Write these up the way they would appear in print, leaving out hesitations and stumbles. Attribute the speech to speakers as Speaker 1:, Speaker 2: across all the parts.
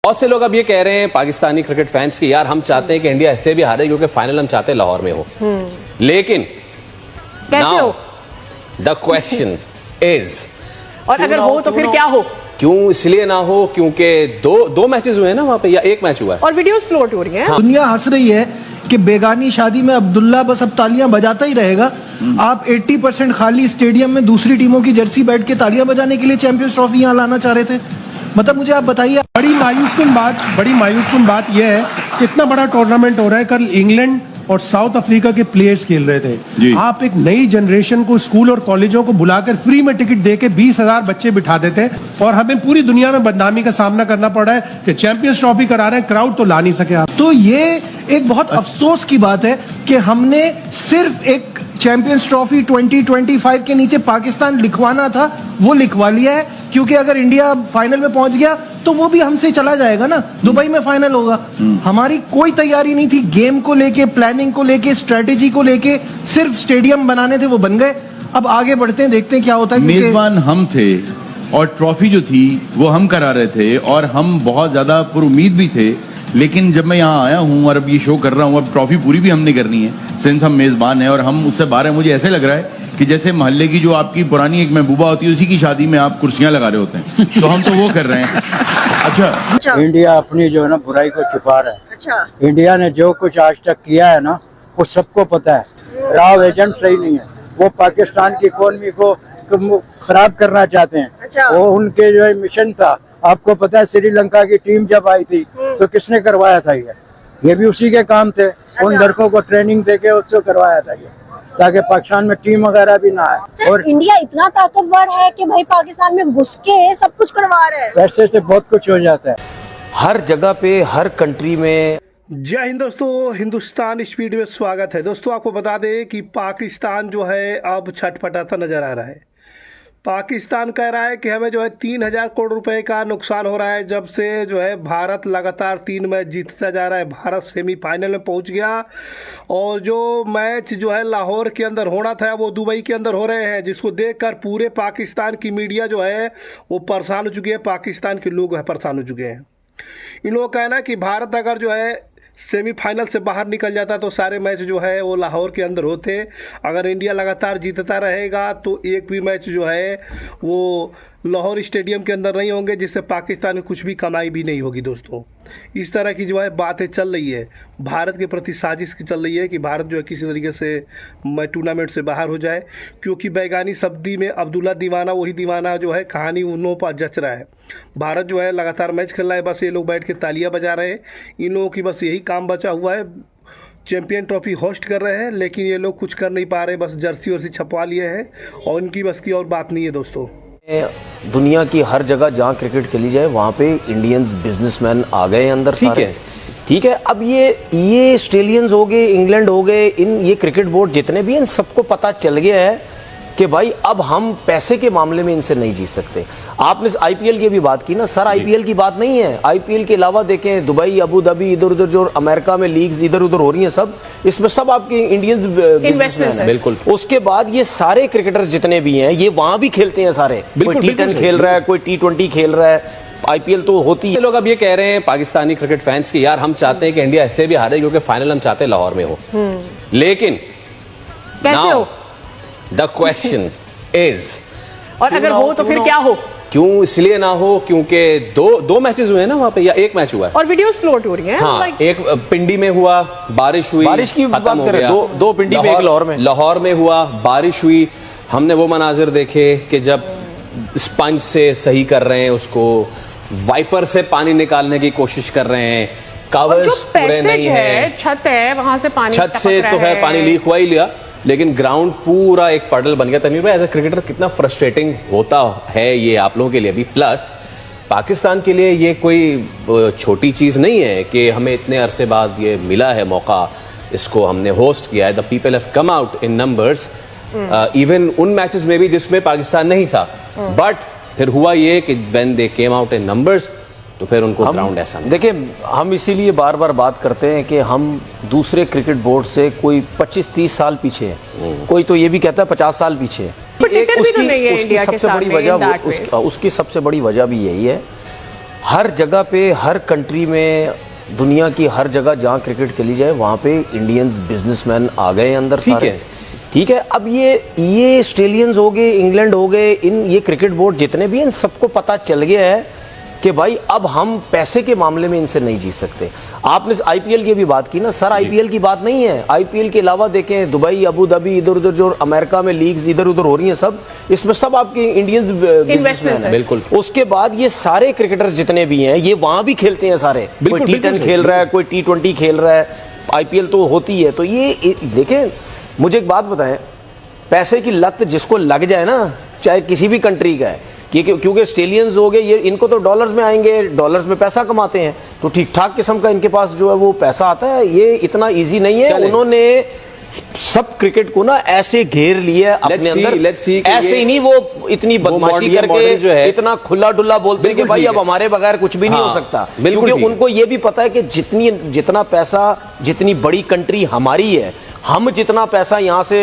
Speaker 1: बहुत से लोग अब ये कह रहे हैं पाकिस्तानी क्रिकेट फैंस की, यार हम चाहते हैं कि इंडिया इसलिए भी हारे क्योंकि फाइनल हम चाहते हैं लाहौर में हो। लेकिन नाउ द क्वेश्चन इज,
Speaker 2: और अगर हो तो फिर क्या हो?
Speaker 1: क्यों इसलिए ना हो क्योंकि दो मैचेस हुए हैं ना वहां पे, या एक मैच हुआ है
Speaker 2: और वीडियोस फ्लोट हो रही हैं।
Speaker 3: हाँ। दुनिया हंस रही है कि बेगानी शादी में अब्दुल्ला बस अब तालियां बजाता ही रहेगा। आप 80% खाली स्टेडियम में दूसरी टीमों की जर्सी बैठ के तालियां बजाने के लिए चैंपियंस ट्रॉफी यहाँ लाना चाह रहे थे। मतलब मुझे आप बताइए।
Speaker 4: बड़ी मायूसकुन बात यह है कि इतना बड़ा टूर्नामेंट हो रहा है, कल इंग्लैंड और साउथ अफ्रीका के प्लेयर्स खेल रहे थे। आप एक नई जनरेशन को स्कूल और कॉलेजों को बुलाकर फ्री में टिकट देके 20,000 बच्चे बिठा देते हैं, और हमें पूरी दुनिया में बदनामी का सामना करना पड़ रहा है कि चैंपियंस ट्रॉफी करा रहे हैं, क्राउड तो ला नहीं सके आप।
Speaker 3: तो ये एक बहुत अफसोस की बात है कि हमने सिर्फ एक चैंपियंस ट्रॉफी 2025 के नीचे पाकिस्तान लिखवाना था, वो लिखवा लिया है। क्योंकि अगर इंडिया फाइनल में पहुंच गया तो वो भी हमसे चला जाएगा ना, दुबई में फाइनल होगा। हमारी कोई तैयारी नहीं थी गेम को लेके, प्लानिंग को लेके, स्ट्रेटेजी को लेके, सिर्फ स्टेडियम बनाने थे, वो बन गए। अब आगे बढ़ते हैं, देखते हैं क्या होता है।
Speaker 5: मेजबान हम थे और ट्रॉफी जो थी वो हम करा रहे थे, और हम बहुत ज्यादा पुरुमीद भी थे। लेकिन जब मैं यहाँ आया हूँ और अब ये शो कर रहा हूँ, अब ट्रॉफी पूरी भी हमने करनी है, सिंस हम मेजबान हैं और हम उससे बाहर हैं। मुझे ऐसे लग रहा है कि जैसे मोहल्ले की जो आपकी पुरानी एक महबूबा होती है, उसी की शादी में आप कुर्सियां लगा रहे होते हैं, तो हम तो वो कर रहे हैं। अच्छा,
Speaker 6: इंडिया अपनी जो है ना बुराई को छुपा रहा है।
Speaker 2: अच्छा,
Speaker 6: इंडिया ने जो कुछ आज तक किया है ना, वो सबको पता है। राव एजेंट सही नहीं है, वो पाकिस्तान की इकोनॉमी को खराब करना चाहते हैं।
Speaker 2: अच्छा।
Speaker 6: वो उनके जो है मिशन था, आपको पता है श्रीलंका की टीम जब आई थी तो किसने करवाया था? ये भी उसी के काम थे। उन लड़कों को ट्रेनिंग देके उसको करवाया था ये, ताकि पाकिस्तान में टीम वगैरह भी ना आए।
Speaker 7: और इंडिया इतना ताकतवर है कि भाई पाकिस्तान में घुस के सब कुछ करवा रहा है।
Speaker 6: पैसे से बहुत कुछ हो जाता है
Speaker 1: हर जगह पे, हर कंट्री में।
Speaker 4: जय हिंद दोस्तों, हिंदुस्तान स्पीड में स्वागत है। दोस्तों आपको बता दें कि पाकिस्तान जो है अब छटपटाता नजर आ रहा है। पाकिस्तान कह रहा है कि हमें जो है 3,000 करोड़ रुपए का नुकसान हो रहा है जब से जो है भारत लगातार 3 मैच जीतता जा रहा है। भारत सेमीफाइनल में पहुंच गया, और जो मैच जो है लाहौर के अंदर होना था वो दुबई के अंदर हो रहे हैं, जिसको देखकर पूरे पाकिस्तान की मीडिया जो है वो परेशान हो चुकी है। पाकिस्तान के लोग परेशान हो चुके हैं। इन लोगों का कहना है कि भारत अगर जो है सेमीफाइनल से बाहर निकल जाता तो सारे मैच जो है वो लाहौर के अंदर होते। अगर इंडिया लगातार जीतता रहेगा तो एक भी मैच जो है वो लाहौर स्टेडियम के अंदर नहीं होंगे, जिससे पाकिस्तान में कुछ भी कमाई भी नहीं होगी। दोस्तों इस तरह की जो है बातें चल रही है, भारत के प्रति साजिश की चल रही है कि भारत जो है किसी तरीके से टूर्नामेंट से बाहर हो जाए, क्योंकि बैगानी शब्दी में अब्दुल्ला दीवाना वही दीवाना जो है कहानी उन पर जच रहा है। भारत जो है लगातार मैच खेल रहा है, बस ये लोग बैठ के तालियां बजा रहे हैं। इन लोगों की बस यही काम बचा हुआ है, चैंपियन ट्रॉफी होस्ट कर रहे हैं, लेकिन ये लोग कुछ कर नहीं पा रहे, बस जर्सी वर्सी छपवा लिए हैं और इनकी बस की और बात नहीं है। दोस्तों
Speaker 1: दुनिया की हर जगह जहां क्रिकेट चली जाए वहां पे इंडियंस बिजनेसमैन आ गए अंदर। ठीक है। अब ये ऑस्ट्रेलियंस हो गए, इंग्लैंड हो गए, ये क्रिकेट बोर्ड जितने भी हैं, सबको पता चल गया है कि भाई अब हम पैसे के मामले में इनसे नहीं जीत सकते। आपने आईपीएल की भी बात की ना सर, आईपीएल की बात नहीं है। आईपीएल के अलावा देखें दुबई, अबू धाबी, इधर उधर जो अमेरिका में लीग्स इधर उधर हो रही हैं, सब इसमें सब आपके इंडियंस इन्वेस्टमेंट। बिल्कुल। उसके बाद ये सारे क्रिकेटर्स जितने भी हैं ये वहां भी खेलते हैं सारे। कोई T10 खेल रहा है, कोई T20 खेल रहा है, आईपीएल तो होती है। लोग अब ये कह रहे हैं पाकिस्तानी क्रिकेट फैंस की, यार हम चाहते हैं कि इंडिया इसलिए भी हारे क्योंकि फाइनल हम चाहते हैं लाहौर में हो। लेकिन नाउ द क्वेश्चन इज,
Speaker 2: और अगर हो तो फिर क्या हो?
Speaker 1: क्यों इसलिए ना हो क्योंकि दो मैचेस हुए हैं ना वहां पे, या एक मैच हुआ है
Speaker 2: और वीडियोस फ्लोट हो रही हैं।
Speaker 1: हाँ, एक पिंडी में हुआ, बारिश हुई,
Speaker 8: बारिश की बात करें, दो पिंडी में, एक
Speaker 1: लाहौर में हुआ, बारिश हुई। हमने वो मनाजिर देखे कि जब स्पंज से सही कर रहे हैं, उसको वाइपर से पानी निकालने की कोशिश कर रहे हैं।
Speaker 2: कवर्स पूरे नहीं है, छत है, वहां से पानी,
Speaker 1: छत से तो खैर पानी लीक हुआ ही लिया, लेकिन ग्राउंड पूरा एक पडल बन गया। तमीर भाई एज ए क्रिकेटर कितना फ्रस्ट्रेटिंग होता है ये आप लोगों के लिए भी, प्लस पाकिस्तान के लिए ये कोई छोटी चीज नहीं है कि हमें इतने अरसे बाद ये मिला है मौका, इसको हमने होस्ट किया है। The people have come out in numbers, even उन मैचेस में भी जिसमें पाकिस्तान नहीं था, बट फिर हुआ ये कि when they came out in numbers तो फिर उनको ग्राउंड ऐसा नहीं।
Speaker 8: देखिए, हम इसीलिए बार बार बात करते हैं कि हम दूसरे क्रिकेट बोर्ड से कोई 25-30 साल पीछे है, कोई तो ये भी कहता है 50 साल पीछे है।
Speaker 2: उसकी सबसे बड़ी वजह
Speaker 8: उसकी सबसे बड़ी वजह भी यही है
Speaker 1: हर जगह पे, हर कंट्री में, दुनिया की हर जगह जहां क्रिकेट चली जाए वहां पे इंडियंस बिजनेसमैन आ गए अंदर सारे। ठीक है। अब ये ऑस्ट्रेलियंस हो गए, इंग्लैंड हो गए, ये क्रिकेट बोर्ड जितने भी हैं, इन सबको पता चल गया है कि भाई अब हम पैसे के मामले में इनसे नहीं जीत सकते। आपने आईपीएल की भी बात की ना सर, आईपीएल की बात नहीं है। आईपीएल के अलावा देखें दुबई, अबू धाबी, इधर उधर जो अमेरिका में लीग्स इधर उधर हो रही हैं, सब इसमें सब आपके इंडियंस
Speaker 2: इन्वेस्टमेंट है।
Speaker 1: बिल्कुल। उसके बाद ये सारे क्रिकेटर्स जितने भी हैं ये वहां भी खेलते हैं सारे। कोई T10 खेल रहा है, कोई T20 खेल रहा है, आईपीएल तो होती है। तो ये देखें, मुझे एक बात बताएं, पैसे की लत जिसको लग जाए ना, चाहे किसी भी कंट्री का है, क्योंकि ऑस्ट्रेलियंस हो गए, ये इनको तो डॉलर्स में आएंगे, डॉलर्स में पैसा कमाते हैं, तो ठीक ठाक किस्म का इनके पास जो है वो पैसा आता है। ये इतना इजी नहीं है। उन्होंने सब क्रिकेट को ना ऐसे घेर लिया अपने अंदर, ऐसे ही नहीं, वो इतनी बदमाशी करके जो है इतना खुला डुल्ला बोलते हैं कि भाई अब हमारे बगैर कुछ भी नहीं हो सकता। क्योंकि उनको ये भी पता है कि जितना पैसा, जितनी बड़ी कंट्री हमारी है, हम जितना पैसा यहाँ से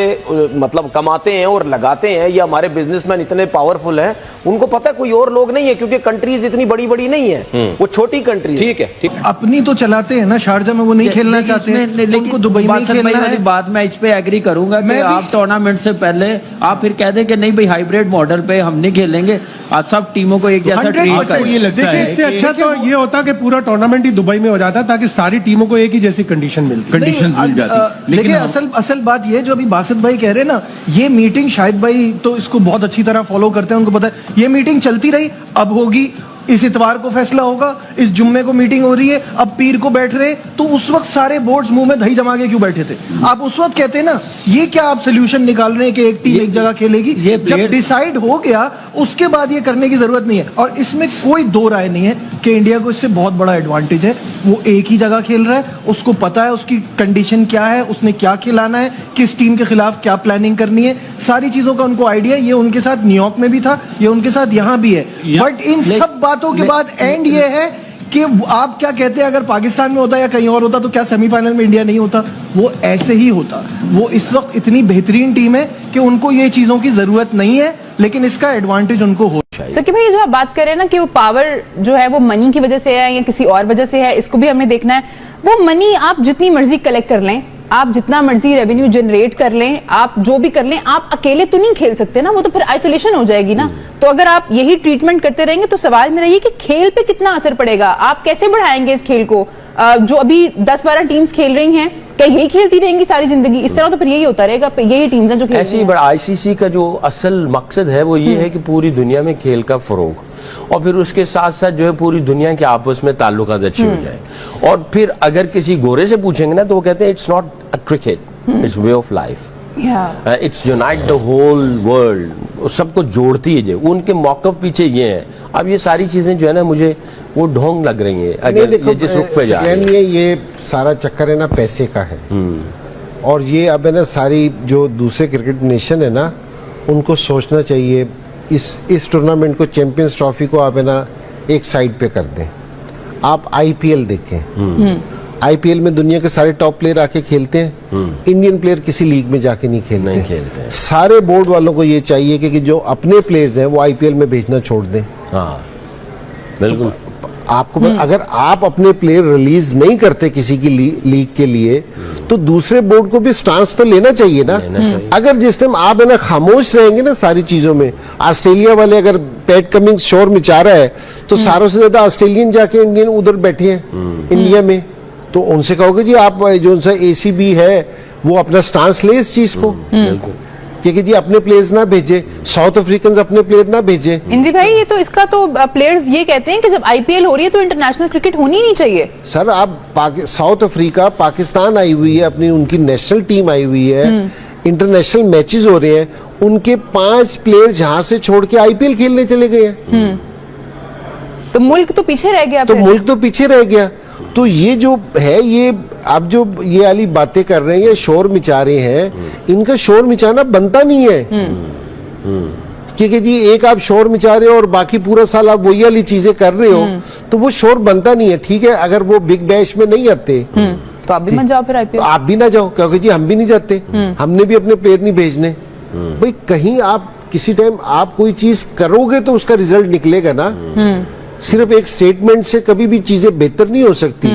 Speaker 1: मतलब कमाते हैं और लगाते हैं, या हमारे बिजनेसमैन इतने पावरफुल हैं, उनको पता है कोई और लोग नहीं है, क्योंकि कंट्रीज इतनी बड़ी बड़ी नहीं है, वो छोटी कंट्री। ठीक है, ठीक।
Speaker 3: अपनी तो चलाते हैं ना, शारजा में वो नहीं खेलना चाहते हैं, उनको दुबई में खेलना है।
Speaker 9: बात मैं इस पे एग्री करूंगा कि आप टूर्नामेंट से पहले आप फिर कह दें कि नहीं भाई हाइब्रिड मॉडल पे हम नहीं खेलेंगे, आज सब टीमों को एक जैसा ट्रीट करें।
Speaker 10: ये लगता है इससे अच्छा तो ये होता कि पूरा टूर्नामेंट ही दुबई में हो जाता, ताकि सारी टीमों को एक ही जैसी कंडीशन मिल जाती।
Speaker 3: लेकिन असल बात ये जो अभी बासित भाई कह रहे हैं ना, ये मीटिंग शाहिद भाई तो इसको बहुत अच्छी तरह फॉलो करते हैं, उनको पता है ये मीटिंग चलती रही, अब होगी, इस इतवार को फैसला होगा, इस जुम्मे को मीटिंग हो रही है, अब पीर को बैठ रहे, तो उस वक्त सारे बोर्ड्स मुंह में दही जमा के क्यों बैठे थे? आप उस वक्त कहते हैं ना, ये क्या आप सोल्यूशन निकाल रहे हैं कि एक टीम एक जगह खेलेगी? जब डिसाइड हो गया उसके बाद ये करने की जरूरत नहीं है। और इसमें कोई दो राय नहीं है कि इंडिया को इससे बहुत बड़ा एडवांटेज है। वो एक ही जगह खेल रहा है, उसको पता है उसकी कंडीशन क्या है, उसने क्या खिलाना है, किस टीम के खिलाफ क्या प्लानिंग करनी है, सारी चीजों का उनको आइडिया। ये उनके साथ न्यूयॉर्क में भी था, ये उनके साथ यहाँ भी है। बट इन सब बातों के बाद एंड ये है कि आप क्या कहते हैं, अगर पाकिस्तान में होता या कहीं और होता तो क्या सेमीफाइनल में इंडिया नहीं होता? वो ऐसे ही होता। वो इस वक्त इतनी बेहतरीन टीम है कि उनको ये चीजों की जरूरत नहीं है, लेकिन इसका एडवांटेज उनको हो।
Speaker 11: सकी भाई, जो आप बात कर रहे हैं ना कि वो पावर जो है वो मनी की वजह से है या किसी और वजह से है, इसको भी हमें देखना है। वो मनी आप जितनी मर्जी कलेक्ट कर लें, आप जितना मर्जी रेवेन्यू जनरेट कर लें, आप जो भी कर लें, आप अकेले तो नहीं खेल सकते ना, वो तो फिर आइसोलेशन हो जाएगी ना। तो अगर आप यही ट्रीटमेंट करते रहेंगे तो सवाल मेरा ये कि खेल पे कितना असर पड़ेगा, आप कैसे बढ़ाएंगे इस खेल को? जो अभी 10-12 टीम्स खेल रही हैं, क्या यही खेलती रहेंगी सारी जिंदगी? इस तरह तो फिर यही होता रहेगा, यही टीम्स हैं जो खेल रही हैं।
Speaker 12: आईसीसी का जो असल मकसद है वो ये है कि पूरी दुनिया में खेल का फरोग, और फिर उसके साथ साथ जो है पूरी दुनिया के आपस में ताल्लुकात अच्छे हो जाए। और फिर अगर किसी गोरे से पूछेंगे ना तो वो कहते हैं it's not a cricket, it's way of life, it's unite the whole world, सबको जोड़ती है। जो उनके मौकफ पीछे ये है। अब ये सारी चीजें जो है ना, मुझे वो ढोंग लग रही है अगर ये जिस रुख पे जा रही है।
Speaker 13: ये सारा चक्कर है ना पैसे का है, और ये अब है ना सारी जो दूसरे क्रिकेट नेशन है ना, उनको सोचना चाहिए इस टूर्नामेंट को, चैंपियंस ट्रॉफी को आप है ना एक साइड पे कर दें। आप आईपीएल देखें, आईपीएल में दुनिया के सारे टॉप प्लेयर आके खेलते हैं, इंडियन प्लेयर किसी लीग में जाके नहीं खेलते। सारे बोर्ड वालों को ये चाहिए कि जो अपने प्लेयर्स हैं वो आईपीएल में भेजना छोड़ दें।
Speaker 12: हाँ, बिल्कुल।
Speaker 13: आपको अगर आप अपने प्लेयर रिलीज नहीं करते किसी की लीग के लिए, तो दूसरे बोर्ड को भी स्टांस तो लेना चाहिए ना। अगर जिस टाइम आप है ना खामोश रहेंगे ना सारी चीजों में, ऑस्ट्रेलिया वाले अगर पैट कमिंग्स शोर मचा रहा है तो सारों से ज्यादा ऑस्ट्रेलियन जाके इंडियन उधर बैठे हैं इंडिया में, तो उनसे कहोगे जी आप जो सा एसीबी है वो अपना स्टांस ले इस चीज को, कि जी अपने प्लेयर्स ना भेजे, साउथ अफ्रीकन अपने प्लेयर ना भेजे।
Speaker 11: इंद्री भाई, ये तो इसका तो प्लेयर्स ये कहते हैं कि जब आईपीएल हो रही है तो इंटरनेशनल क्रिकेट होनी ही नहीं चाहिए।
Speaker 13: सर आप साउथ अफ्रीका, पाकिस्तान आई हुई है, अपनी उनकी नेशनल टीम आई हुई है, इंटरनेशनल मैचेस हो रहे हैं, उनके 5 प्लेयर जहां से छोड़ के आईपीएल खेलने चले गए हैं।
Speaker 11: तो मुल्क तो पीछे रह गया।
Speaker 13: तो मुल्क तो पीछे रह गया। तो ये जो है, ये आप जो ये वाली बातें कर रहे हैं, ये शोर मचा रहे हैं, इनका शोर मचाना बनता नहीं है। क्योंकि जी एक आप शोर मचा रहे हो और बाकी पूरा साल आप वही वाली चीजें कर रहे हो, तो वो शोर बनता नहीं है। ठीक है, अगर वो बिग बैश में नहीं आते
Speaker 11: तो आप भी मत जाओ फिर आईपीएल।
Speaker 13: आप भी ना जाओ, क्योंकि जी हम भी नहीं जाते, हमने भी अपने प्लेयर नहीं भेजने। भाई कहीं आप किसी टाइम आप कोई चीज करोगे तो उसका रिजल्ट निकलेगा ना। सिर्फ एक स्टेटमेंट से कभी भी चीजें बेहतर नहीं हो सकती,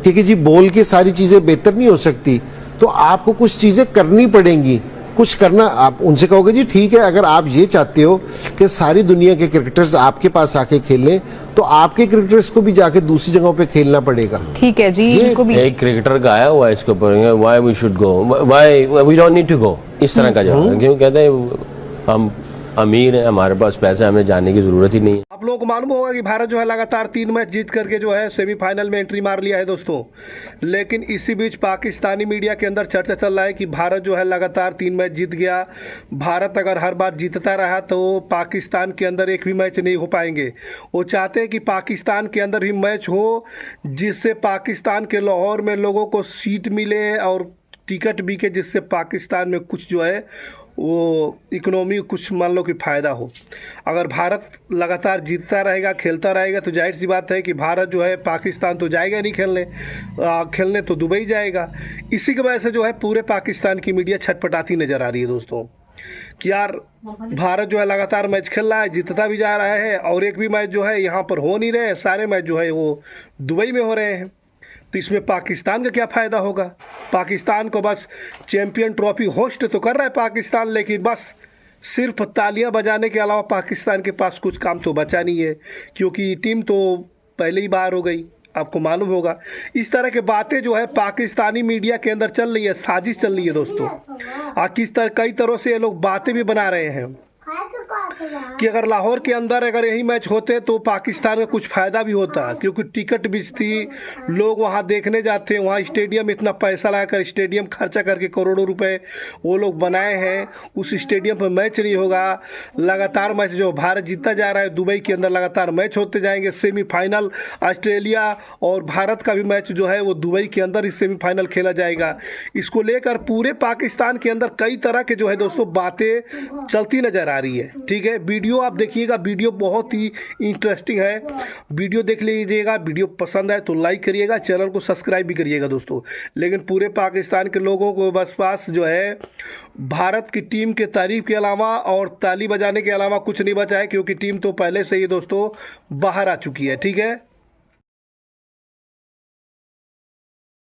Speaker 13: क्योंकि जी बोल के सारी चीजें बेहतर नहीं हो सकती। तो आपको कुछ चीजें करनी पड़ेंगी, कुछ करना। आप उनसे कहोगे जी ठीक है, अगर आप ये चाहते हो कि सारी दुनिया के क्रिकेटर्स आपके पास आके खेलें, तो आपके क्रिकेटर्स को भी जाके दूसरी जगहों पे खेलना पड़ेगा।
Speaker 11: ठीक है जी, इनको भी
Speaker 12: एक क्रिकेटर का आया हुआ है इसके ऊपर, why we should go, why we don't need to go, इस तरह का जवाब। क्यों कहते हैं हम अमीर हैं, हमारे पास पैसा है, हमें जाने की जरूरत ही नहीं है।
Speaker 4: आप लोगों को मालूम होगा कि भारत जो है लगातार 3 मैच जीत करके जो है सेमीफाइनल में एंट्री मार लिया है दोस्तों। लेकिन इसी बीच पाकिस्तानी मीडिया के अंदर चर्चा चल रहा है कि भारत जो है लगातार 3 मैच जीत गया। भारत अगर हर बार जीतता रहा तो पाकिस्तान के अंदर एक भी मैच नहीं हो पाएंगे। वो चाहते हैं कि पाकिस्तान के अंदर भी मैच हो, जिससे पाकिस्तान के लाहौर में लोगों को सीट मिले और टिकट बिके, जिससे पाकिस्तान में कुछ जो है वो इकोनॉमी कुछ मान लो कि फ़ायदा हो। अगर भारत लगातार जीतता रहेगा, खेलता रहेगा, तो जाहिर सी बात है कि भारत जो है पाकिस्तान तो जाएगा नहीं खेलने तो दुबई जाएगा। इसी की वजह से जो है पूरे पाकिस्तान की मीडिया छटपटाती नज़र आ रही है दोस्तों कि यार भारत जो है लगातार मैच खेल रहा है, जीतता भी जा रहा है, और एक भी मैच जो है यहाँ पर हो नहीं रहे, सारे मैच जो है वो दुबई में हो रहे हैं। तो इसमें पाकिस्तान का क्या फ़ायदा होगा? पाकिस्तान को बस चैंपियन ट्रॉफी होस्ट तो कर रहा है पाकिस्तान, लेकिन बस सिर्फ तालियां बजाने के अलावा पाकिस्तान के पास कुछ काम तो बचा नहीं है, क्योंकि टीम तो पहले ही बाहर हो गई। आपको मालूम होगा इस तरह के बातें जो है पाकिस्तानी मीडिया के अंदर चल रही है, साजिश चल रही है दोस्तों। किस तरह कई तरह से ये लोग बातें भी बना रहे हैं कि अगर लाहौर के अंदर अगर यही मैच होते तो पाकिस्तान का कुछ फ़ायदा भी होता, क्योंकि टिकट बिचती, लोग वहाँ देखने जाते हैं। वहाँ स्टेडियम इतना पैसा लगाकर स्टेडियम खर्चा करके करोड़ों रुपए वो लोग बनाए हैं, उस स्टेडियम पर मैच नहीं होगा। लगातार मैच जो भारत जीतता जा रहा है, दुबई के अंदर लगातार मैच होते जाएंगे। सेमीफाइनल ऑस्ट्रेलिया और भारत का भी मैच जो है वो दुबई के अंदर ही सेमीफाइनल खेला जाएगा। इसको लेकर पूरे पाकिस्तान के अंदर कई तरह के जो है दोस्तों बातें चलती नज़र आ रही है। ठीक है, वीडियो आप देखिएगा, वीडियो बहुत ही इंटरेस्टिंग है, वीडियो देख लीजिएगा। वीडियो पसंद आए तो लाइक करिएगा, चैनल को सब्सक्राइब भी करिएगा दोस्तों। लेकिन पूरे पाकिस्तान के लोगों को बस पास जो है भारत की टीम के तारीफ के अलावा और ताली बजाने के अलावा कुछ नहीं बचा है, क्योंकि टीम तो पहले से ही दोस्तों बाहर आ चुकी है। ठीक है।